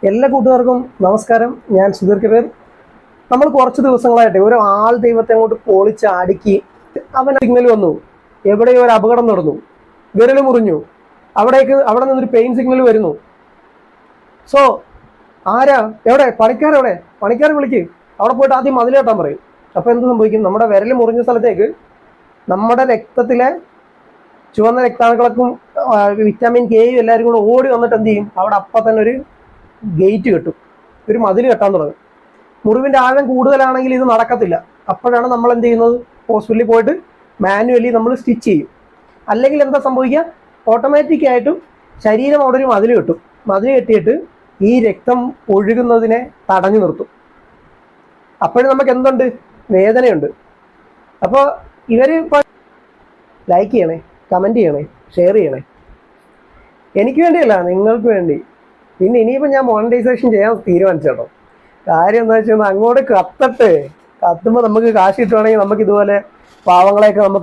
എല്ലാ കൂട്ടുകാർക്കും നമസ്കാരം. ഞാൻ സുധീർ കബീർ. നമ്മൾ കുറച്ച് ദിവസങ്ങളായിട്ട് ഒരു ആൾ ദൈവത്തെ അങ്ങോട്ട് പൊളിച്ച് അടുക്കി അവൻ സിഗ്നൽ വന്നു, എവിടെയോ ഒരു അപകടം നടന്നു, വിരൽ മുറിഞ്ഞു, അവിടെ നിന്നൊരു പെയിൻ സിഗ്നൽ വരുന്നു. സോ ആരാ എവിടെ പണിക്കാരെ വിളിക്ക്, അവിടെ പോയിട്ട് ആദ്യം മതിൽ കെട്ടാൻ പറയും. അപ്പോൾ എന്ത് സംഭവിക്കും? നമ്മുടെ വിരൽ മുറിഞ്ഞ സ്ഥലത്തേക്ക് നമ്മുടെ രക്തത്തിലെ ചുവന്ന രക്താണുക്കൾക്കും വിറ്റാമിൻ കെയും എല്ലാവരും കൂടെ ഓടി വന്നിട്ട് എന്ത് ചെയ്യും? അവിടെ അപ്പം തന്നെ ഒരു ഗേറ്റ് കെട്ടും, ഒരു മതിൽ കെട്ടാൻ തുടങ്ങും. മുറിവിൻ്റെ ആഴം കൂടുതലാണെങ്കിൽ ഇത് നടക്കത്തില്ല. അപ്പോഴാണ് നമ്മൾ എന്ത് ചെയ്യുന്നത്? ഹോസ്പിറ്റലിൽ പോയിട്ട് മാനുവലി നമ്മൾ സ്റ്റിച്ച് ചെയ്യും. അല്ലെങ്കിൽ എന്താ സംഭവിക്കുക? ഓട്ടോമാറ്റിക്കായിട്ടും ശരീരം അവിടെ ഒരു മതിൽ കെട്ടും. മതിൽ കെട്ടിയിട്ട് ഈ രക്തം ഒഴുകുന്നതിനെ തടഞ്ഞു നിർത്തും. അപ്പോഴും നമുക്ക് എന്തുണ്ട്? വേദനയുണ്ട്. അപ്പോൾ ഇവർ ലൈക്ക് ചെയ്യണേ, കമൻറ്റ് ചെയ്യണേ, ഷെയർ ചെയ്യണേ. എനിക്ക് വേണ്ടിയല്ല, നിങ്ങൾക്ക് വേണ്ടി. പിന്നെ ഇനിയിപ്പോൾ ഞാൻ മോണിറ്റൈസേഷൻ ചെയ്യാൻ തീരുമാനിച്ചു കേട്ടോ. കാര്യം എന്താ വെച്ചാൽ അങ്ങോട്ട് കത്തട്ടെ. കത്തുമ്പോൾ നമുക്ക് കാശ് കിട്ടുവാണെങ്കിൽ നമുക്ക് ഇതുപോലെ പാവങ്ങളെയൊക്കെ നമുക്ക്